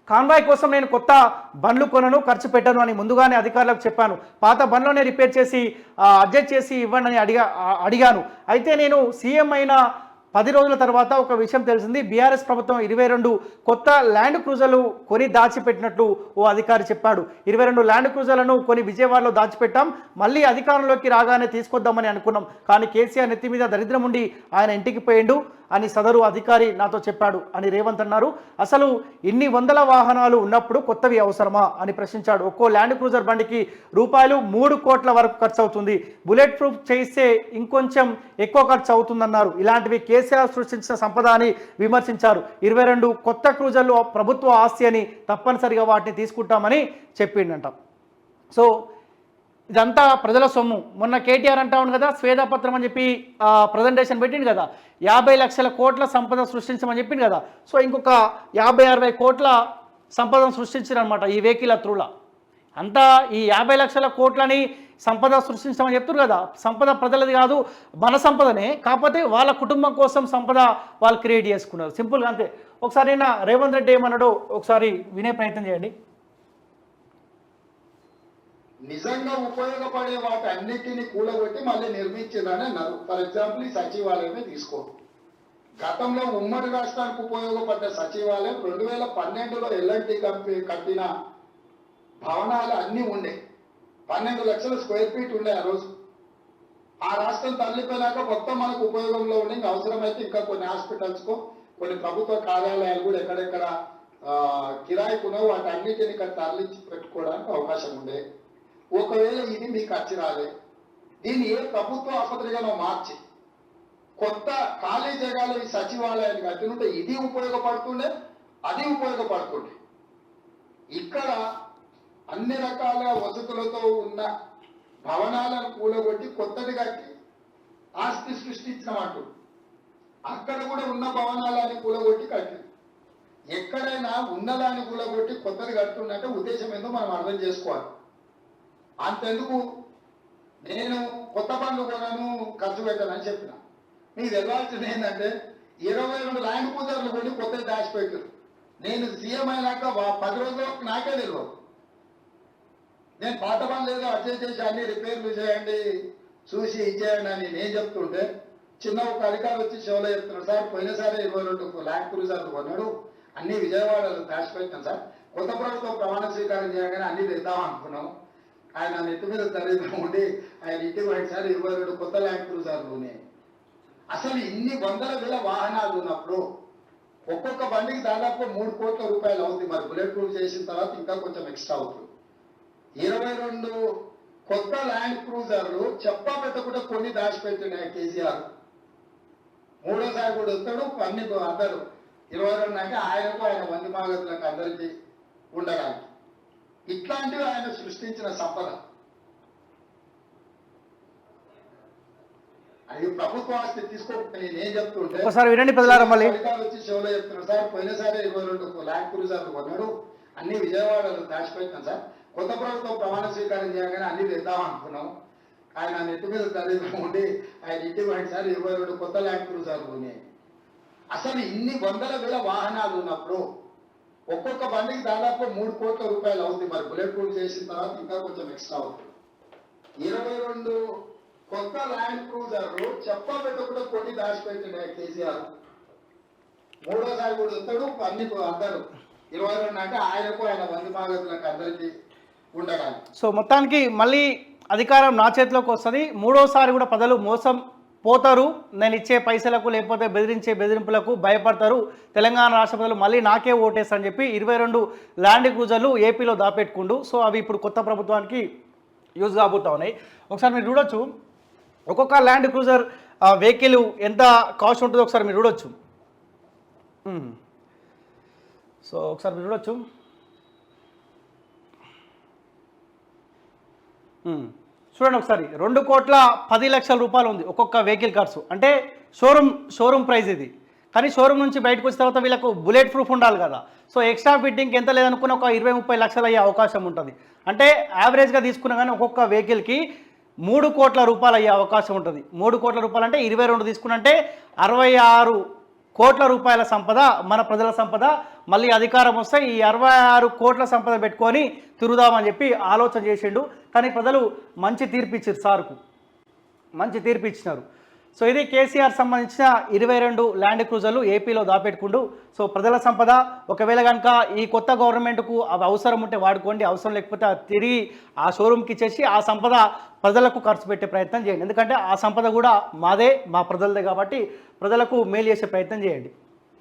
Convoy కోసం నేను కొత్త బండ్లు కొనను, ఖర్చు పెట్టను అని ముందుగానే అధికారులకు చెప్పాను. పాత బండ్లోనే రిపేర్ చేసి అడ్జస్ట్ చేసి ఇవ్వండి అని అడిగాను. అయితే నేను సీఎం అయిన 10 రోజుల తర్వాత ఒక విషయం తెలిసింది. బీఆర్ఎస్ ప్రభుత్వం 22 కొత్త ల్యాండ్ క్రూజర్లు కొని దాచిపెట్టినట్లు ఓ అధికారి చెప్పాడు. 22 ల్యాండ్ క్రూజర్లను కొని విజయవాడలో దాచిపెట్టాం. మళ్ళీ అధికారంలోకి రాగానే తీసుకొద్దామని అనుకున్నాం. కానీ కేసీఆర్ నెత్తి మీద దరిద్రం ఉండి ఆయన ఇంటికి పోయిండు అని సదరు అధికారి నాతో చెప్పాడు అని రేవంత్ అన్నారు. అసలు ఇన్ని వందల వాహనాలు ఉన్నప్పుడు కొత్తవి అవసరమా అని ప్రశ్నించాడు. ఒక్కో ల్యాండ్ క్రూజర్ బండికి రూపాయలు 3 కోట్ల వరకు ఖర్చు అవుతుంది. బుల్లెట్ ప్రూఫ్ చేస్తే ఇంకొంచెం ఎక్కువ ఖర్చు అవుతుందన్నారు. ఇలాంటివి కేసీఆర్ సృష్టించిన సంపద అని విమర్శించారు. 22 కొత్త క్రూజర్లు ప్రభుత్వ ఆస్తి అని, తప్పనిసరిగా వాటిని తీసుకుంటామని చెప్పిండంట. సో ఇదంతా ప్రజల సొమ్ము. మొన్న కేటీఆర్ అంటా ఉంది కదా, స్వేదపత్రం అని చెప్పి ప్రజెంటేషన్ పెట్టింది కదా, 50 లక్షల కోట్ల సంపద సృష్టించమని చెప్పింది కదా. సో ఇంకొక 50-60 కోట్ల సంపదను సృష్టించారనమాట ఈ వెహికల్ త్రూలా. అంతా ఈ 50 లక్షల కోట్లని సంపద సృష్టించమని చెప్తున్నారు కదా. సంపద ప్రజలది కాదు, మన సంపదనే. కాకపోతే వాళ్ళ కుటుంబం కోసం సంపద వాళ్ళు క్రియేట్ చేసుకున్నారు, సింపుల్గా అంతే. ఒకసారి రేవంత్ రెడ్డి ఏమన్నాడో ఒకసారి వినే ప్రయత్నం చేయండి. నిజంగా ఉపయోగపడే వాటి అన్నిటిని కూలగొట్టి మళ్ళీ నిర్మించిందని అన్నారు. ఫర్ ఎగ్జాంపుల్ ఈ సచివాలయమే తీసుకో. గతంలో ఉమ్మడి రాష్ట్రానికి ఉపయోగపడ్డ సచివాలయం 2012లో ఎల్ఎన్టీ కంపెనీ కట్టిన భవనాలు అన్నీ ఉండే. 12 లక్షల స్క్వేర్ ఫీట్ ఉండే ఆ రోజు. ఆ రాష్ట్రం తరలిపోయినాక మొత్తం మనకు ఉపయోగంలో ఉండే. ఇంకా అవసరమైతే ఇంకా కొన్ని హాస్పిటల్స్కో కొన్ని ప్రభుత్వ కార్యాలయాలు కూడా ఎక్కడెక్కడ కిరాయికునో వాటి అన్నిటిని ఇక్కడ తరలించి పెట్టుకోవడానికి అవకాశం ఉండే. ఒకవేళ ఇది మీకు వచ్చి రాలే, దీన్ని ఏ ప్రభుత్వ ఆసుపత్రిగానో మార్చి కొత్త ఖాళీ జగాలు ఈ సచివాలయాన్ని కట్టినుంటే ఇది ఉపయోగపడుతుండే, అది ఉపయోగపడుతుండే. ఇక్కడ అన్ని రకాల వసతులతో ఉన్న భవనాలను కూలగొట్టి కొత్తది కట్టి ఆస్తి సృష్టించినట్టు అక్కడ కూడా ఉన్న భవనాలని కూలగొట్టి కట్టి ఎక్కడైనా ఉన్నదాన్ని కూలగొట్టి కొత్తది కడుతున్నట్టే ఉద్దేశం ఏందో మనం అర్థం చేసుకోవాలి. అంతెందుకు నేను కొత్త బండ్లు కొనను, ఖర్చు పెట్టానని చెప్పిన. మీకు తెలవాల్సింది ఏంటంటే 22 ల్యాండ్ క్రూజర్లు కొని కొత్తది దాచిపెట్టారు. నేను సీఎం అయినాక 10 రోజుల్లో నాకే తెలియదు. నేను పాత బండ్లు ఏదో అడ్జస్ట్ చేసి అన్ని రిపేర్లు చేయండి, చూసి ఇచ్చేయండి అని నేను చెప్తుంటే చిన్న ఒక అధికారి వచ్చి షోలో చెప్తున్నాడు, సార్ పోయినసారి 22 ల్యాండ్ క్రూజర్లు కొన్నాడు, అన్ని విజయవాడలో దాచిపెట్టాను సార్, కొత్త ప్రభుత్వం ప్రమాణ స్వీకారం చేయగానే అన్ని తెద్దాం అనుకున్నాం. ఆయన నెత్తి మీద దరిద్రం ఉండి ఆయన ఇంటికి పోయినసారి 22 కొత్త ల్యాండ్ క్రూజర్లు ఉన్నాయి. అసలు ఇన్ని వందల వేల వాహనాలు ఉన్నప్పుడు ఒక్కొక్క బండికి దాదాపు 3 కోట్ల రూపాయలు అవుతుంది. మరి బుల్లెట్ ప్రూఫ్ చేసిన తర్వాత ఇంకా కొంచెం ఎక్స్ట్రా అవుతుంది. 22 కొత్త ల్యాండ్ క్రూజర్లు చెప్పా పెట్టకుండా కొన్ని దాచిపెట్టినాయి కేసీఆర్. మూడోసారి కూడా వస్తాడు అన్ని అందరు 22 అంటే ఆయనకు ఆయన మంది మాగతులకు అందరికీ ఉండడానికి. ఇట్లాంటివి ఆయన సృష్టించిన సంపద. అది ప్రభుత్వ ఆస్తి తీసుకోకపోతే నేనేం చెప్తుంటే అధికారులు వచ్చి షోలో చెప్తున్నారు, సార్ పోయినసారి 22 ల్యాండ్ క్రూజర్లు కొన్నాడు, అన్ని విజయవాడలో దాచిపెట్టాను సార్, కొత్త ప్రభుత్వం ప్రమాణ స్వీకారం చేయగానే అన్ని తెద్దాం అనుకున్నాం. ఆయన నెత్తి మీద దరిద్రం ఉండి ఆయన ఇంటికి పోయినసారి 22 కొత్త ల్యాండ్ క్రూజర్లు ఉన్నాయి. అసలు ఇన్ని వందల వేల వాహనాలు ఉన్నప్పుడు ఒక్కొక్క బండికి దాదాపు 3 కోట్ల రూపాయలు అవుతుంది. మరి బుల్లెట్ ప్రూఫ్ చేసిన తర్వాత ఇంకా కొంచెం ఎక్స్ట్రా అవుతుంది. 22 కొత్త ల్యాండ్ క్రూజర్లు చెప్పా పెట్టకుండా కొన్ని దాచిపెట్టినాయి కేసీఆర్. మూడోసారి కూడా వస్తాడు అన్ని అందరు 22 అంటే ఆయనకు ఆయన మంది మాగతులకు అందరికీ ఉండడానికి. సో మొత్తానికి మళ్ళీ అధికారం నా చేతిలోకి వస్తుంది. మూడోసారి కూడా ప్రజలు మోసం పోతారు. నేను ఇచ్చే పైసలకు లేకపోతే బెదిరించే బెదిరింపులకు భయపడతారు. తెలంగాణ రాష్ట్ర ప్రజలు మళ్ళీ నాకే ఓటేస్తారని చెప్పి 22 ల్యాండ్ క్రూజర్లు ఏపీలో దాపెట్టుకుండు. సో అవి ఇప్పుడు కొత్త ప్రభుత్వానికి యూజ్ కాబోతా ఉన్నాయి. ఒకసారి మీరు చూడొచ్చు ఒక్కొక్క ల్యాండ్ క్రూజర్ వెహికల్ ఎంత కాస్ట్ ఉంటుందో ఒకసారి మీరు చూడొచ్చు. సో ఒకసారి మీరు చూడొచ్చు. చూడండి ఒకసారి 2,10,00,000 రూపాయలు ఉంది ఒక్కొక్క వెహికల్ ఖర్చు. అంటే షోరూమ్ ప్రైస్ ఇది. కానీ షోరూమ్ నుంచి బయటకు వచ్చిన తర్వాత వీళ్ళకు బుల్లెట్ ప్రూఫ్ ఉండాలి కదా. సో ఎక్స్ట్రా ఫిట్టింగ్కి ఎంత లేదనుకున్న ఒక 20-30 లక్షలు అయ్యే అవకాశం ఉంటుంది. అంటే యావరేజ్గా తీసుకున్నా కానీ ఒక్కొక్క వెహికల్కి 3 కోట్ల రూపాయలు అయ్యే అవకాశం ఉంటుంది. 3 కోట్ల రూపాయలు అంటే 22 తీసుకున్నంటే 66 కోట్ల రూపాయల సంపద, మన ప్రజల సంపద మళ్ళీ అధికారం వస్తే ఈ 66 కోట్ల సంపద పెట్టుకొని తిరుగుదామని చెప్పి ఆలోచన చేసిండు. కానీ ప్రజలు మంచి తీర్పు ఇచ్చారు, సార్కు మంచి తీర్పు ఇచ్చినారు. సో ఇది కేసీఆర్ సంబంధించిన 22 ల్యాండ్ క్రూజర్లు ఏపీలో దాపెట్టుకుంటూ. సో ప్రజల సంపద ఒకవేళ కనుక ఈ కొత్త గవర్నమెంట్కు అవి అవసరం ఉంటే వాడుకోండి, అవసరం లేకపోతే అది తిరిగి ఆ షోరూమ్కి ఇచ్చేసి ఆ సంపద ప్రజలకు ఖర్చు పెట్టే ప్రయత్నం చేయండి. ఎందుకంటే ఆ సంపద కూడా మాదే, మా ప్రజలదే కాబట్టి ప్రజలకు మేలు చేసే ప్రయత్నం చేయండి.